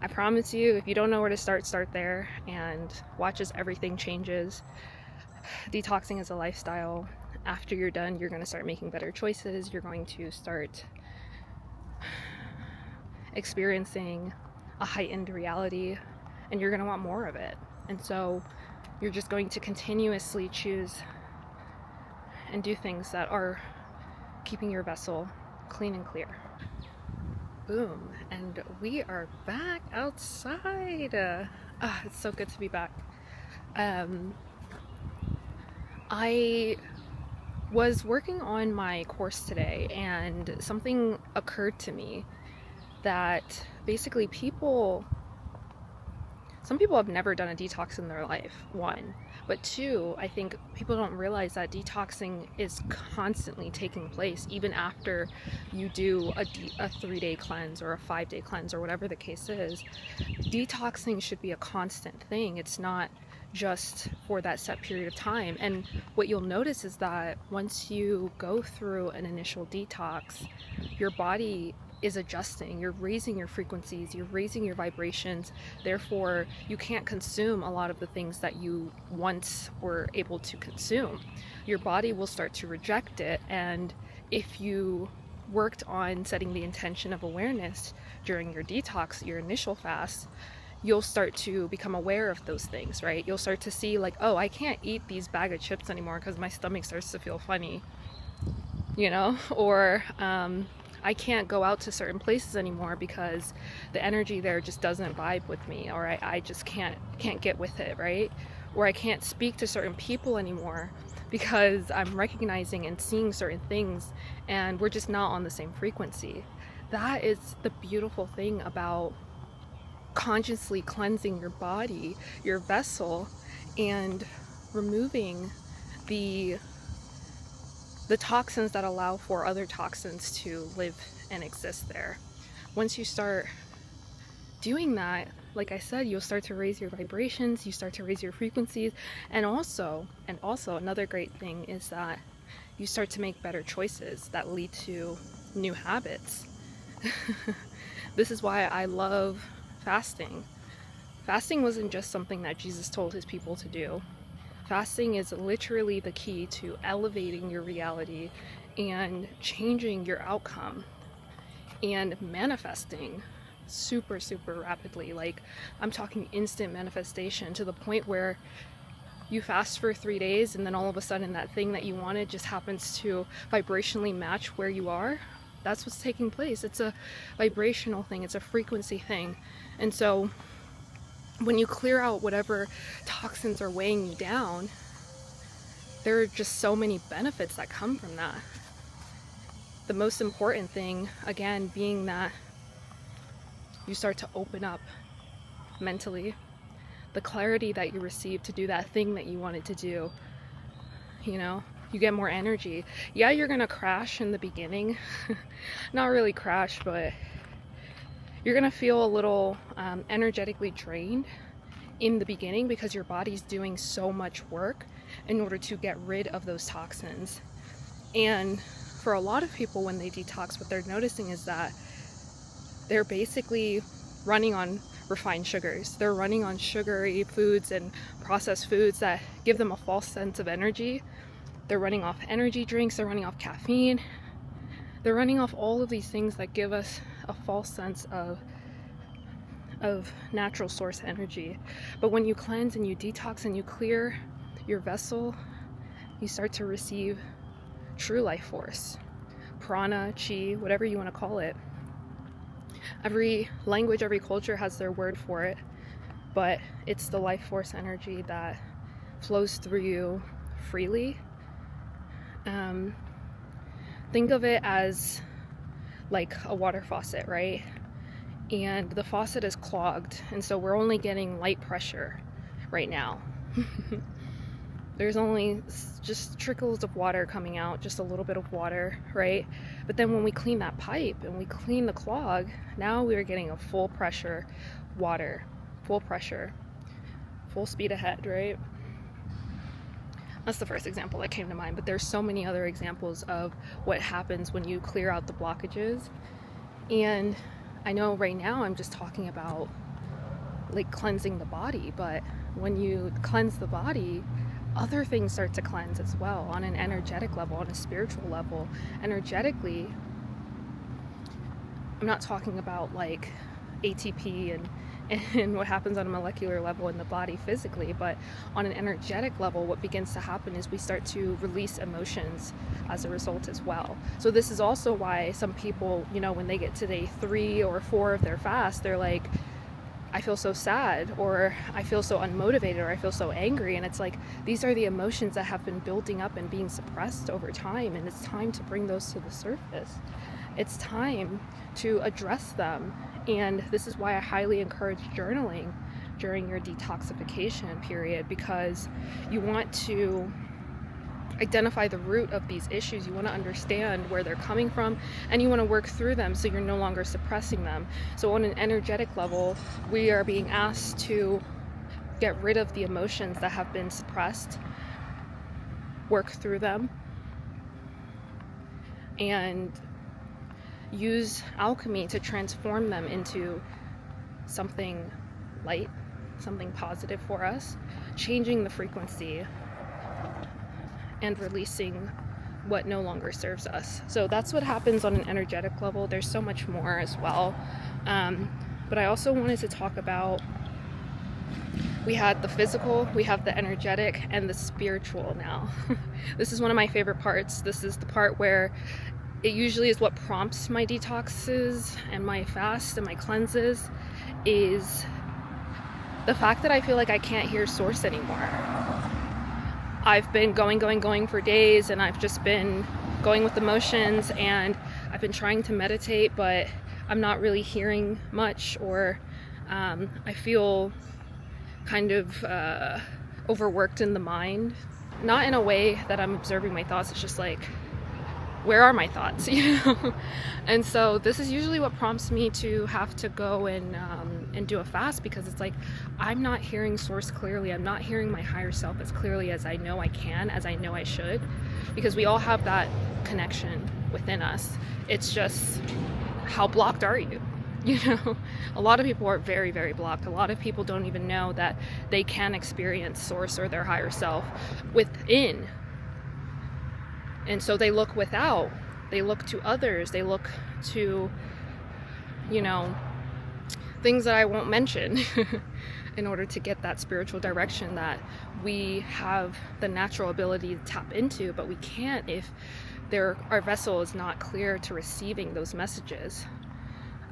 I promise you, if you don't know where to start, start there and watch as everything changes. Detoxing is a lifestyle. After you're done, you're going to start making better choices. You're going to start experiencing a heightened reality, and you're going to want more of it. And so you're just going to continuously choose and do things that are keeping your vessel clean and clear. Boom, and we are back outside. It's so good to be back. I was working on my course today, and something occurred to me that basically some people have never done a detox in their life, one. But two, I think people don't realize that detoxing is constantly taking place even after you do a 3-day cleanse or a 5-day cleanse or whatever the case is. Detoxing should be a constant thing. It's not just for that set period of time. And what you'll notice is that once you go through an initial detox, your body is adjusting. You're raising your frequencies, you're raising your vibrations. Therefore, you can't consume a lot of the things that you once were able to consume. Your body will start to reject it, and if you worked on setting the intention of awareness during your detox, your initial fast, you'll start to become aware of those things, right? You'll start to see like, oh, I can't eat these bag of chips anymore because my stomach starts to feel funny, or I can't go out to certain places anymore because the energy there just doesn't vibe with me, or I just can't get with it, right? Or I can't speak to certain people anymore because I'm recognizing and seeing certain things and we're just not on the same frequency. That is the beautiful thing about consciously cleansing your body, your vessel, and removing the toxins that allow for other toxins to live and exist there. Once you start doing that, like I said, you'll start to raise your vibrations, you start to raise your frequencies, and also another great thing is that you start to make better choices that lead to new habits. This is why I love fasting. Fasting wasn't just something that Jesus told his people to do. Fasting is literally the key to elevating your reality and changing your outcome and manifesting super, super rapidly. Like, I'm talking instant manifestation to the point where you fast for 3 days and then all of a sudden that thing that you wanted just happens to vibrationally match where you are. That's what's taking place. It's a vibrational thing, it's a frequency thing. And so when you clear out whatever toxins are weighing you down, there are just so many benefits that come from that. The most important thing, again, being that you start to open up mentally. The clarity that you receive to do that thing that you wanted to do, you get more energy. Yeah, you're gonna crash in the beginning. Not really crash, but you're gonna feel a little energetically drained in the beginning because your body's doing so much work in order to get rid of those toxins. And for a lot of people, when they detox, what they're noticing is that they're basically running on refined sugars. They're running on sugary foods and processed foods that give them a false sense of energy. They're running off energy drinks, they're running off caffeine, they're running off all of these things that give us a false sense of natural source energy. But when you cleanse and you detox and you clear your vessel, you start to receive true life force, prana, chi, whatever you want to call it. Every language, every culture has their word for it, but it's the life force energy that flows through you freely. Think of it as like a water faucet, right? And the faucet is clogged, and so we're only getting light pressure right now. There's only just trickles of water coming out, just a little bit of water, right? But then when we clean that pipe and we clean the clog, now we are getting a full pressure water, full pressure, full speed ahead, right? That's the first example that came to mind, but there's so many other examples of what happens when you clear out the blockages. And I know right now I'm just talking about like cleansing the body, but when you cleanse the body, other things start to cleanse as well, on an energetic level, on a spiritual level. Energetically, I'm not talking about like ATP and what happens on a molecular level in the body physically, but on an energetic level, what begins to happen is we start to release emotions as a result as well. So this is also why some people, you know, when they get to day 3 or 4 of their fast, they're like, I feel so sad, or I feel so unmotivated, or I feel so angry. And it's like, these are the emotions that have been building up and being suppressed over time, and it's time to bring those to the surface. It's time to address them. And this is why I highly encourage journaling during your detoxification period, because you want to identify the root of these issues. You want to understand where they're coming from, and you want to work through them so you're no longer suppressing them. So on an energetic level, we are being asked to get rid of the emotions that have been suppressed, work through them, and use alchemy to transform them into something light, something positive for us, changing the frequency and releasing what no longer serves us. So that's what happens on an energetic level. There's so much more as well. But I also wanted to talk about, we had the physical, we have the energetic, and the spiritual now. This is one of my favorite parts. This is the part where it usually is what prompts my detoxes and my fasts and my cleanses, is the fact that I feel like I can't hear source anymore. I've been going for days, and I've just been going with emotions, and I've been trying to meditate, but I'm not really hearing much, or I feel kind of overworked in the mind. Not in a way that I'm observing my thoughts, it's just like, where are my thoughts, you know? And so this is usually what prompts me to have to go and do a fast, because it's like, I'm not hearing source clearly. I'm not hearing my higher self as clearly as I know I can, as I know I should, because we all have that connection within us. It's just, how blocked are you? You know, a lot of people are very, very blocked. A lot of people don't even know that they can experience source or their higher self within. And so they look without, they look to others, they look to, you know, things that I won't mention in order to get that spiritual direction that we have the natural ability to tap into, but we can't if our vessel is not clear to receiving those messages.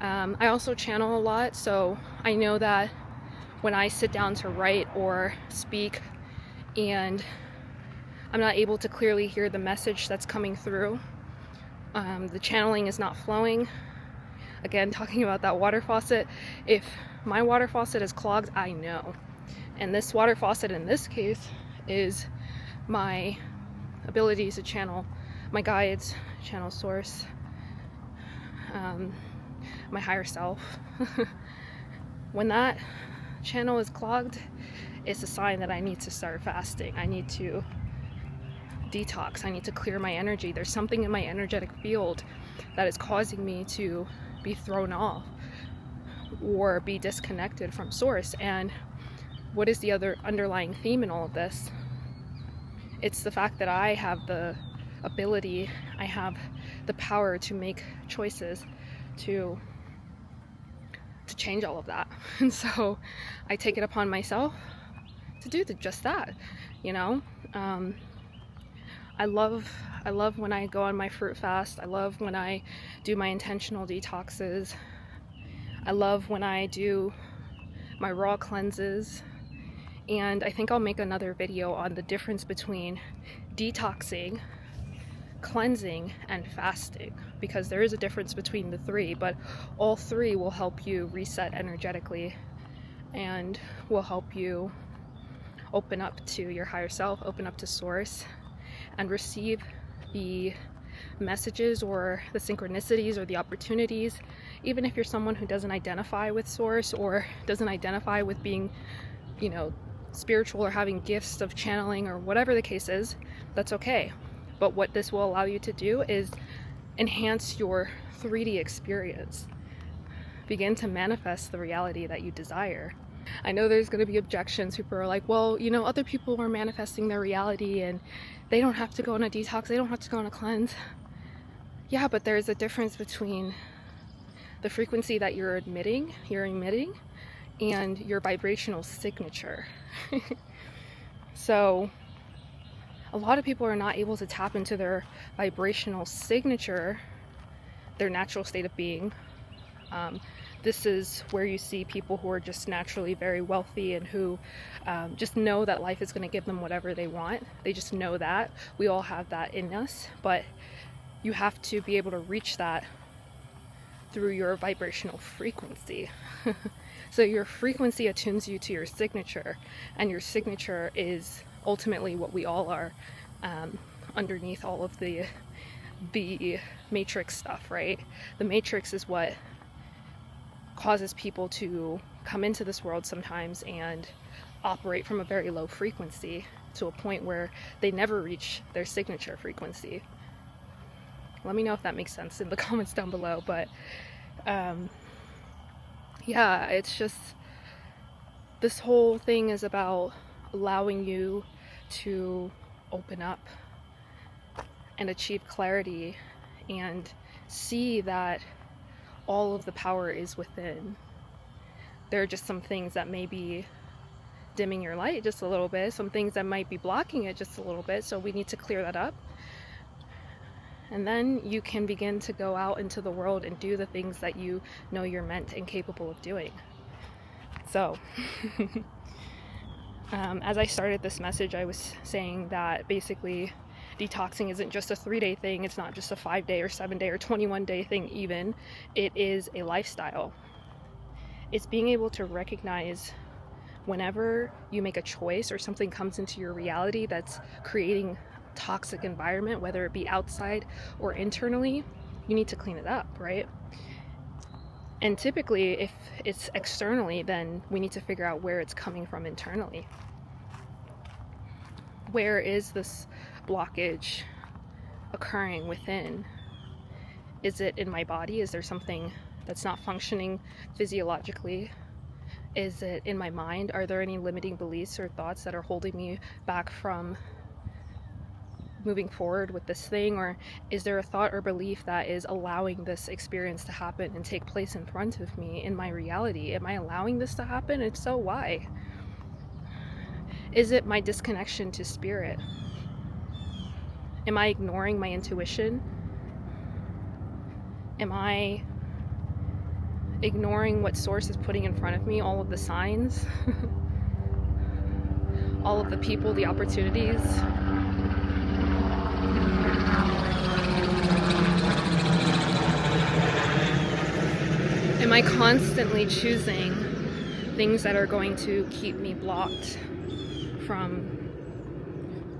I also channel a lot, so I know that when I sit down to write or speak and I'm not able to clearly hear the message that's coming through, the channeling is not flowing. Again, talking about that water faucet, if my water faucet is clogged, I know. And this water faucet in this case is my ability to channel my guides, channel source, my higher self. When that channel is clogged, it's a sign that I need to start fasting. I need to detox. I need to clear my energy. There's something in my energetic field that is causing me to be thrown off or be disconnected from source. And what is the other underlying theme in all of this? It's the fact that I have the ability, I have the power to make choices to change all of that. And so I take it upon myself to do just that, you know. I love when I go on my fruit fast. I love when I do my intentional detoxes. I love when I do my raw cleanses. And I think I'll make another video on the difference between detoxing, cleansing, and fasting, because there is a difference between the three, but all three will help you reset energetically and will help you open up to your higher self, open up to source, and receive the messages or the synchronicities or the opportunities. Even if you're someone who doesn't identify with source or doesn't identify with being, you know, spiritual or having gifts of channeling or whatever the case is, that's okay. But what this will allow you to do is enhance your 3D experience, begin to manifest the reality that you desire. I know there's going to be objections. People are like, well, you know, other people are manifesting their reality and they don't have to go on a detox, they don't have to go on a cleanse. Yeah, but there's a difference between the frequency that you're emitting, and your vibrational signature. So a lot of people are not able to tap into their vibrational signature, their natural state of being. This is where you see people who are just naturally very wealthy and who just know that life is going to give them whatever they want. They just know that. We all have that in us, but you have to be able to reach that through your vibrational frequency. So your frequency attunes you to your signature, and your signature is ultimately what we all are, underneath all of the matrix stuff, right? The matrix is what causes people to come into this world sometimes and operate from a very low frequency to a point where they never reach their signature frequency. Let me know if that makes sense in the comments down below. But yeah, it's just, this whole thing is about allowing you to open up and achieve clarity and see that all of the power is within. There are just some things that may be dimming your light just a little bit, some things that might be blocking it just a little bit, so we need to clear that up. And then you can begin to go out into the world and do the things that you know you're meant and capable of doing. So as I started this message, I was saying that basically detoxing isn't just a 3-day thing. It's not just a 5-day or 7-day or 21-day thing even. It is a lifestyle. It's being able to recognize whenever you make a choice or something comes into your reality that's creating a toxic environment, whether it be outside or internally, you need to clean it up, right? And typically, if it's externally, then we need to figure out where it's coming from internally. Where is this blockage occurring within? Is it in my body? Is there something that's not functioning physiologically? Is it in my mind? Are there any limiting beliefs or thoughts that are holding me back from moving forward with this thing? Or is there a thought or belief that is allowing this experience to happen and take place in front of me in my reality? Am I allowing this to happen? If so, why? Is it my disconnection to spirit? Am I ignoring my intuition? Am I ignoring what source is putting in front of me, all of the signs, all of the people, the opportunities? Am I constantly choosing things that are going to keep me blocked from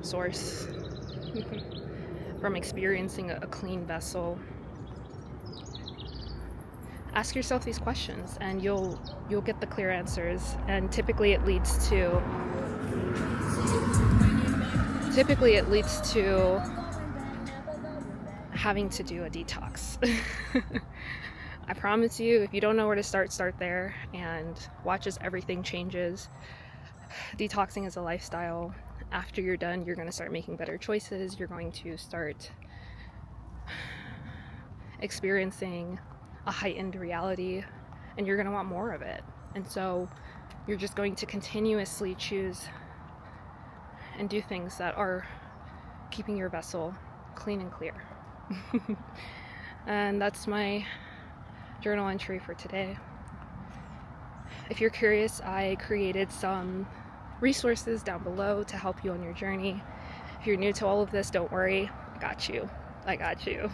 source, from experiencing a clean vessel? Ask yourself these questions and you'll get the clear answers, and typically it leads to having to do a detox. I promise you, if you don't know where to start there, and watch as everything changes. Detoxing is a lifestyle. After you're done, you're going to start making better choices. You're going to start experiencing a heightened reality, and you're going to want more of it. And so you're just going to continuously choose and do things that are keeping your vessel clean and clear. And that's my journal entry for today. If you're curious, I created some resources down below to help you on your journey. If you're new to all of this, don't worry. I got you.